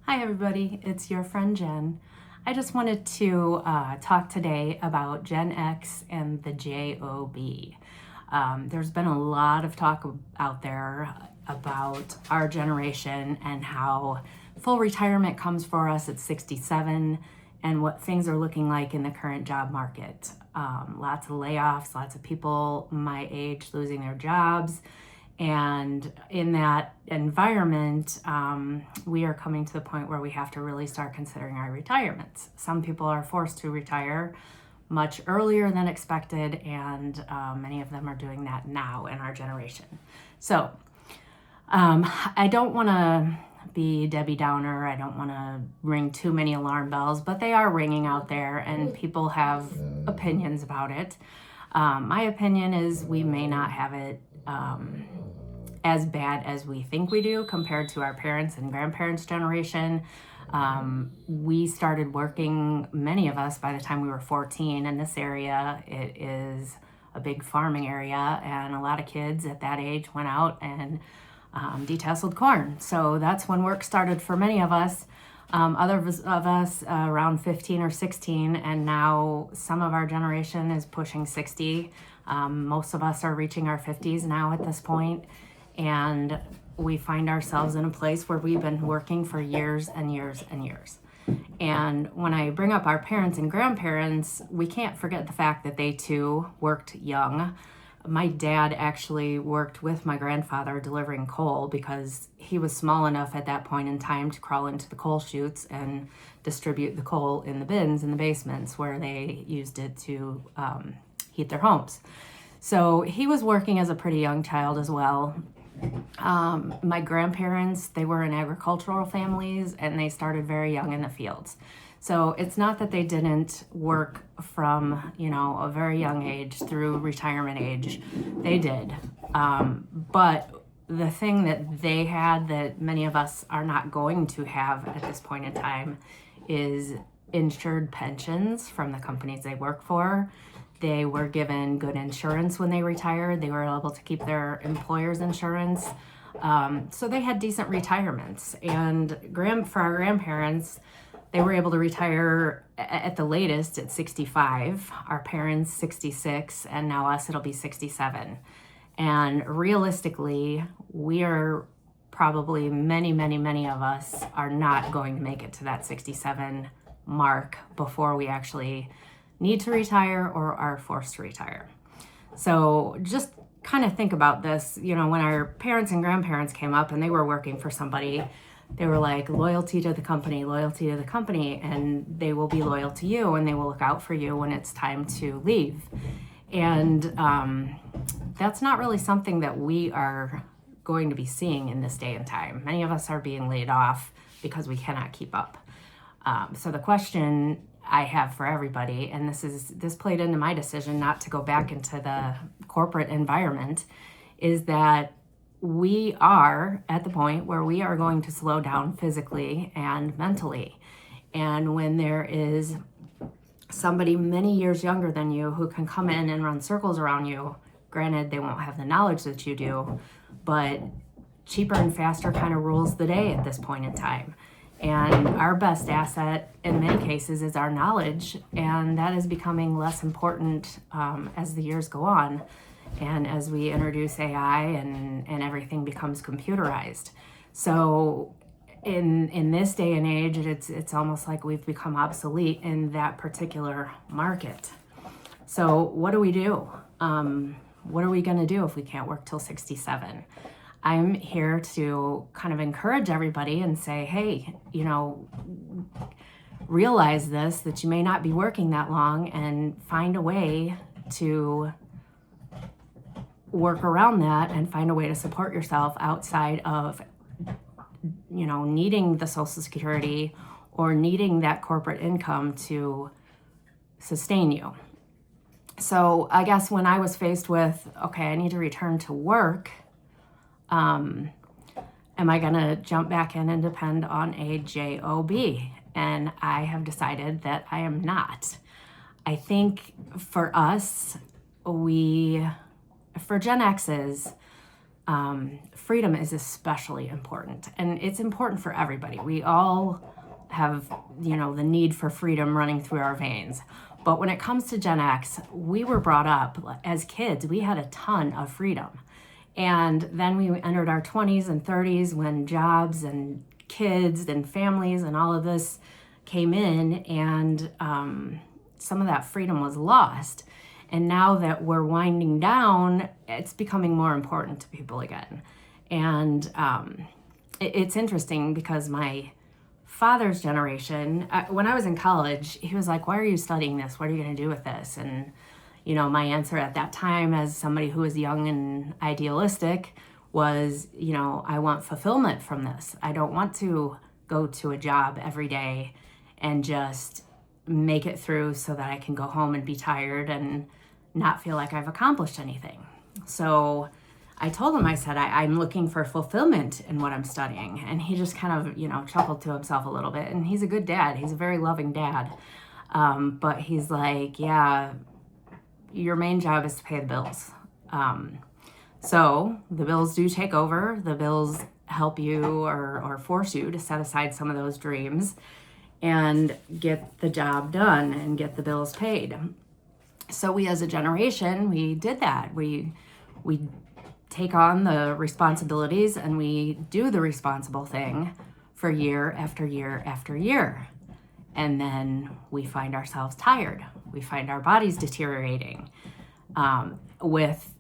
Hi everybody, it's your friend Jen. I just wanted to talk today about Gen X and the J.O.B. There's been a lot of talk out there about our generation and how full retirement comes for us at 67 and what things are looking like in the current job market. Lots of layoffs, lots of people my age losing their jobs. And in that environment, we are coming to the point where we have to really start considering our retirements. Some people are forced to retire much earlier than expected, and many of them are doing that now in our generation. So I don't want to be Debbie Downer. I don't want to ring too many alarm bells, but they are ringing out there, and people have opinions about it. My opinion is we may not have it as bad as we think we do compared to our parents' and grandparents' generation. We started working, many of us, by the time we were 14 in this area. It is a big farming area, and a lot of kids at that age went out and detasseled corn. So that's when work started for many of us. Others of us around 15 or 16, and now some of our generation is pushing 60. Most of us are reaching our 50s now at this point, and we find ourselves in a place where we've been working for years and years and years. And when I bring up our parents and grandparents, we can't forget the fact that they too worked young. My dad actually worked with my grandfather delivering coal because he was small enough at that point in time to crawl into the coal chutes and distribute the coal in the bins in the basements where they used it to heat their homes. So he was working as a pretty young child as well. My grandparents, they were in agricultural families, and they started very young in the fields. So it's not that they didn't work from, a very young age through retirement age. They did. But the thing that they had that many of us are not going to have at this point in time is insured pensions from the companies they work for. They were given good insurance when they retired. They were able to keep their employer's insurance. So they had decent retirements. And for our grandparents, they were able to retire at the latest at 65. Our parents, 66, and now us, it'll be 67. And realistically, we are probably many of us are not going to make it to that 67 mark before we actually need to retire or are forced to retire. So just kind of think about this. When our parents and grandparents came up and they were working for somebody, they were like, loyalty to the company, and they will be loyal to you and they will look out for you when it's time to leave. And that's not really something that we are going to be seeing in this day and time. Many of us are being laid off because we cannot keep up. So the question I have for everybody, and this played into my decision not to go back into the corporate environment, is that we are at the point where we are going to slow down physically and mentally. And when there is somebody many years younger than you who can come in and run circles around you, granted they won't have the knowledge that you do, but cheaper and faster kind of rules the day at this point in time. And our best asset in many cases is our knowledge, and that is becoming less important as the years go on and as we introduce AI and everything becomes computerized. So in this day and age, it's almost like we've become obsolete in that particular market. So what do we do? What are we going to do if we can't work till 67? I'm here to kind of encourage everybody and say, hey, realize this, that you may not be working that long, and find a way to work around that and find a way to support yourself outside of, needing the Social Security or needing that corporate income to sustain you. So I guess when I was faced with, okay, I need to return to work, am I going to jump back in and depend on a J.O.B? And I have decided that I am not. I think for us, for Gen X's, freedom is especially important. And it's important for everybody. We all have, the need for freedom running through our veins. But when it comes to Gen X, we were brought up as kids, we had a ton of freedom. And then we entered our 20s and 30s when jobs and kids and families and all of this came in, and some of that freedom was lost. And now that we're winding down, it's becoming more important to people again. And it's interesting because my father's generation, when I was in college, he was like, why are you studying this? What are you going to do with this? And, my answer at that time as somebody who was young and idealistic was, I want fulfillment from this. I don't want to go to a job every day and just make it through so that I can go home and be tired and not feel like I've accomplished anything. So I told him, I said, I'm looking for fulfillment in what I'm studying. And he just kind of, chuckled to himself a little bit. And he's a good dad. He's a very loving dad. But he's like, yeah, your main job is to pay the bills. So the bills do take over. The bills help you or force you to set aside some of those dreams and get the job done and get the bills paid. So we as a generation, we did that. We take on the responsibilities and we do the responsible thing for year after year after year. And then we find ourselves tired. We find our bodies deteriorating. With,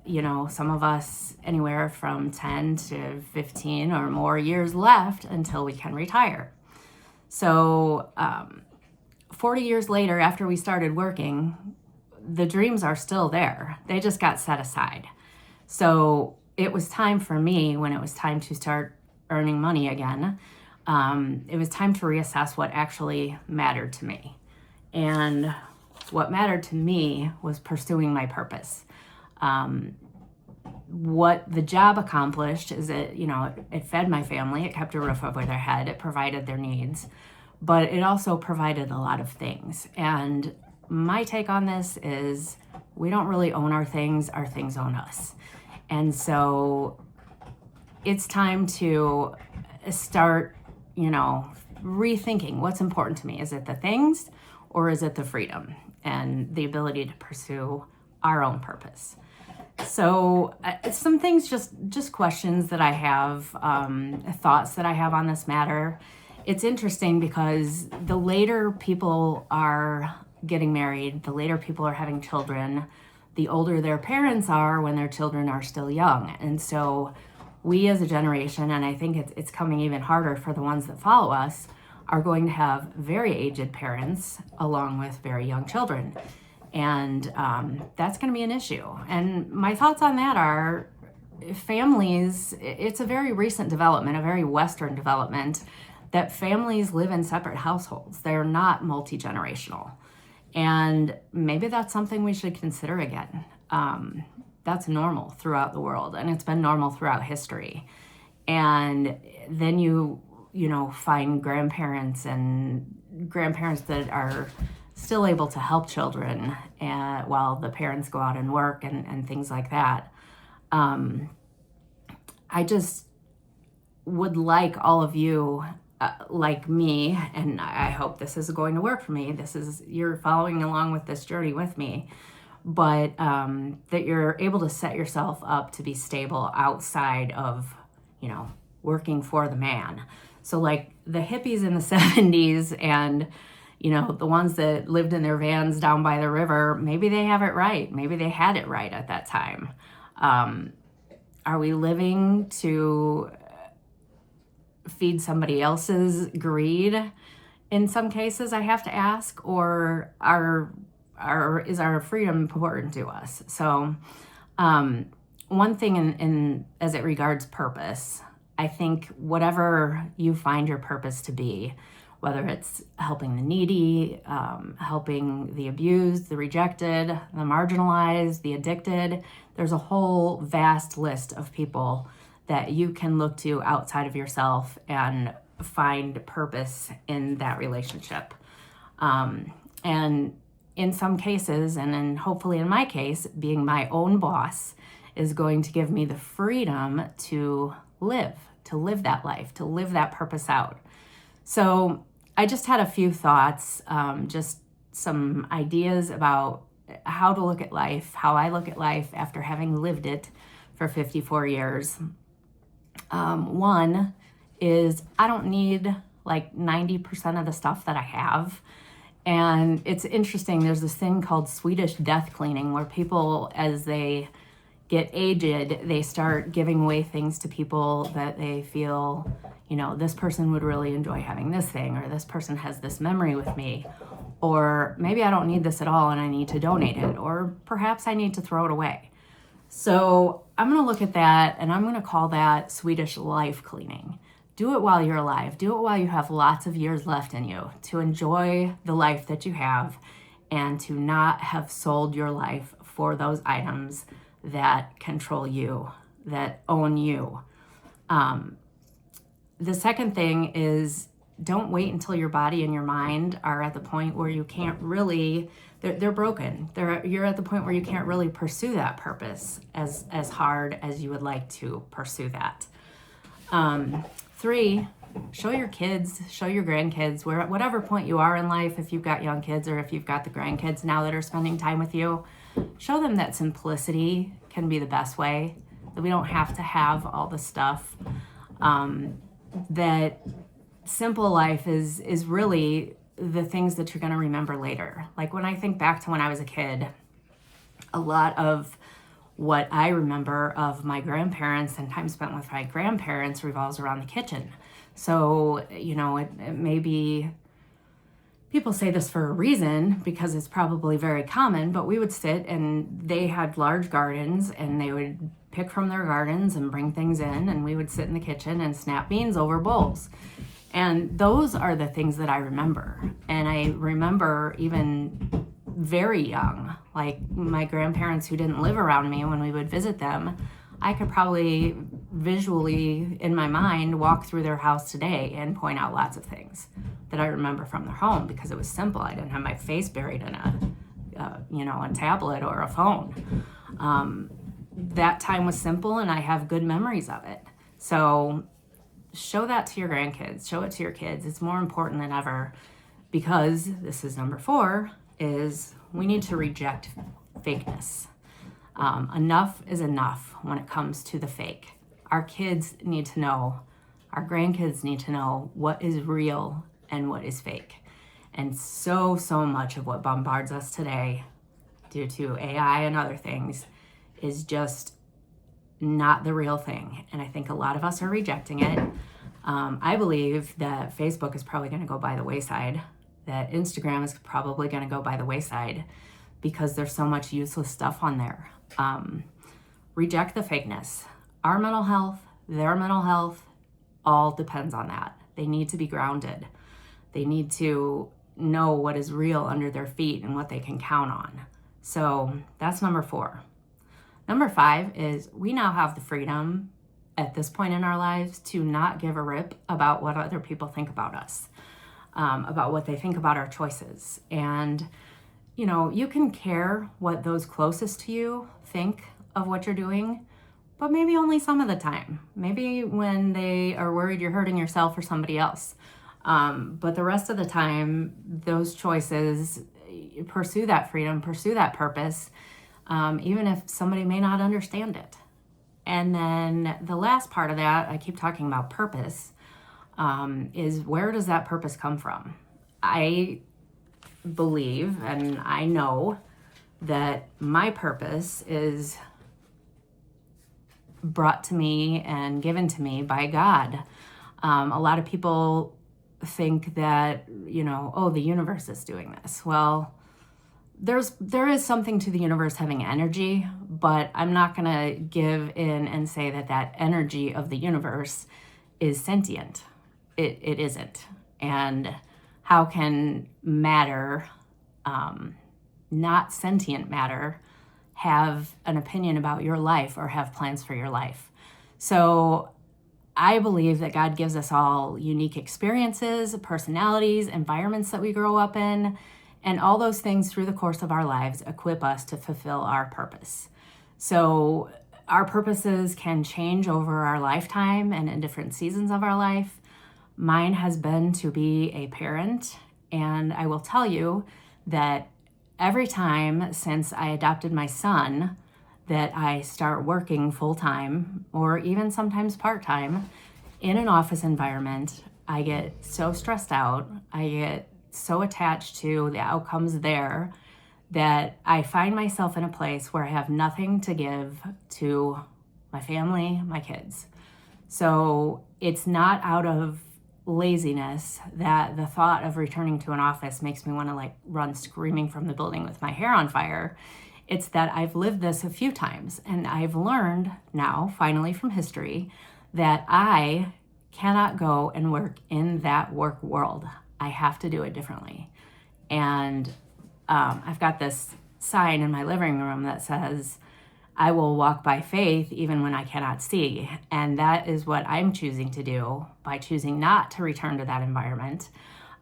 some of us anywhere from 10 to 15 or more years left until we can retire. So 40 years later, after we started working, the dreams are still there. They just got set aside. So it was time for me, when it was time to start earning money again, it was time to reassess what actually mattered to me. And what mattered to me was pursuing my purpose. What the job accomplished is it fed my family, it kept a roof over their head, it provided their needs, but it also provided a lot of things. And my take on this is we don't really own our things own us. And so it's time to start, rethinking what's important to me. Is it the things or is it the freedom and the ability to pursue our own purpose? So some things, just questions that I have, thoughts that I have on this matter. It's interesting because the later people are getting married, the later people are having children, the older their parents are when their children are still young. And so we as a generation, and I think it's coming even harder for the ones that follow us, are going to have very aged parents along with very young children. And that's going to be an issue. And my thoughts on that are families, it's a very recent development, a very Western development, that families live in separate households. They're not multi-generational. And maybe that's something we should consider again. That's normal throughout the world, and it's been normal throughout history. And then you find grandparents that are still able to help children while the parents go out and work and things like that. I just would like all of you, like me, and I hope this is going to work for me. You're following along with this journey with me, but that you're able to set yourself up to be stable outside of, working for the man. So like the hippies in the 70s and, the ones that lived in their vans down by the river, maybe they have it right. Maybe they had it right at that time. Are we living to feed somebody else's greed in some cases, I have to ask, or is our freedom important to us? So one thing in as it regards purpose, I think whatever you find your purpose to be, whether it's helping the needy, helping the abused, the rejected, the marginalized, the addicted, there's a whole vast list of people that you can look to outside of yourself and find purpose in that relationship. And in some cases, and then hopefully in my case, being my own boss is going to give me the freedom to live that life, to live that purpose out. So I just had a few thoughts, just some ideas about how to look at life, how I look at life after having lived it for 54 years. One is I don't need like 90% of the stuff that I have. And it's interesting, there's this thing called Swedish death cleaning where people, as they get aged, they start giving away things to people that they feel, this person would really enjoy having this thing, or this person has this memory with me, or maybe I don't need this at all and I need to donate it, or perhaps I need to throw it away. So I'm going to look at that and I'm going to call that Swedish life cleaning. Do it while you're alive. Do it while you have lots of years left in you to enjoy the life that you have and to not have sold your life for those items that control you, that own you. The second thing is don't wait until your body and your mind are at the point where you can't really, they're broken. You're at the point where you can't really pursue that purpose as hard as you would like to pursue that. 3, show your kids, show your grandkids, whatever point you are in life, if you've got young kids or if you've got the grandkids now that are spending time with you, show them that simplicity can be the best way, that we don't have to have all the stuff, that simple life is really the things that you're going to remember later. Like when I think back to when I was a kid, a lot of what I remember of my grandparents and time spent with my grandparents revolves around the kitchen. So, it may be, people say this for a reason because it's probably very common, but we would sit and they had large gardens and they would pick from their gardens and bring things in, and we would sit in the kitchen and snap beans over bowls. And those are the things that I remember. And I remember even very young, like my grandparents who didn't live around me, when we would visit them, I could probably visually in my mind walk through their house today and point out lots of things that I remember from their home because it was simple. I didn't have my face buried in a tablet or a phone. That time was simple and I have good memories of it. So show that to your grandkids, show it to your kids. It's more important than ever because this is number 4, is we need to reject fakeness. Enough is enough when it comes to the fake. Our kids need to know, our grandkids need to know what is real and what is fake. And so much of what bombards us today due to AI and other things is just not the real thing. And I think a lot of us are rejecting it. I believe that Facebook is probably going to go by the wayside, that Instagram is probably going to go by the wayside because there's so much useless stuff on there. Reject the fakeness. Our mental health, their mental health, all depends on that. They need to be grounded. They need to know what is real under their feet and what they can count on. So that's number 4. Number 5 is we now have the freedom at this point in our lives to not give a rip about what other people think about us, about what they think about our choices. And, you can care what those closest to you think of what you're doing, but maybe only some of the time. Maybe when they are worried you're hurting yourself or somebody else. But the rest of the time, those choices, pursue that freedom, pursue that purpose, even if somebody may not understand it. And then the last part of that, I keep talking about purpose, is where does that purpose come from? I believe and I know that my purpose is brought to me and given to me by God. A lot of people think that, the universe is doing this. Well, there is something to the universe having energy, but I'm not going to give in and say that energy of the universe is sentient. It isn't. And how can matter, not sentient matter, have an opinion about your life or have plans for your life? So I believe that God gives us all unique experiences, personalities, environments that we grow up in, and all those things through the course of our lives equip us to fulfill our purpose. So our purposes can change over our lifetime and in different seasons of our life. Mine has been to be a parent, and I will tell you that every time since I adopted my son that I start working full-time or even sometimes part-time in an office environment, I get so stressed out, I get so attached to the outcomes there that I find myself in a place where I have nothing to give to my family, my kids. So it's not out of laziness that the thought of returning to an office makes me want to run screaming from the building with my hair on fire. It's that I've lived this a few times, and I've learned now, finally from history, that I cannot go and work in that work world. I have to do it differently. And I've got this sign in my living room that says, I will walk by faith even when I cannot see. And that is what I'm choosing to do by choosing not to return to that environment.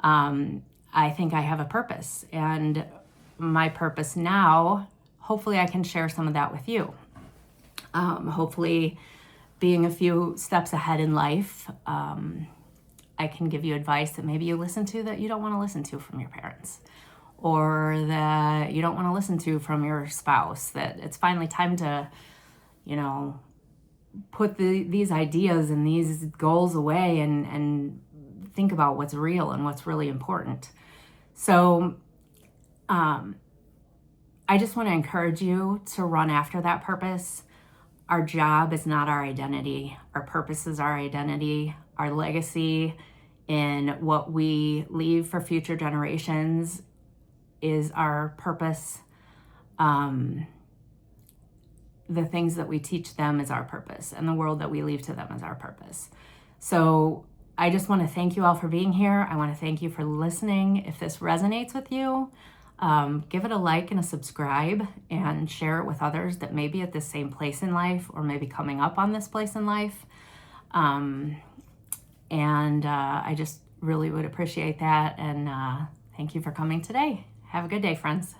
I think I have a purpose, and my purpose now, hopefully I can share some of that with you. Hopefully being a few steps ahead in life, I can give you advice that maybe you listen to that you don't want to listen to from your parents, or that you don't want to listen to from your spouse, that it's finally time to, put these ideas and these goals away and think about what's real and what's really important. So I just want to encourage you to run after that purpose. Our job is not our identity. Our purpose is our identity. Our legacy in what we leave for future generations is our purpose. The things that we teach them is our purpose, and the world that we leave to them is our purpose. So I just want to thank you all for being here. I want to thank you for listening. If this resonates with you, give it a like and a subscribe, and share it with others that may be at the same place in life or maybe coming up on this place in life. I just really would appreciate that. And thank you for coming today. Have a good day, friends.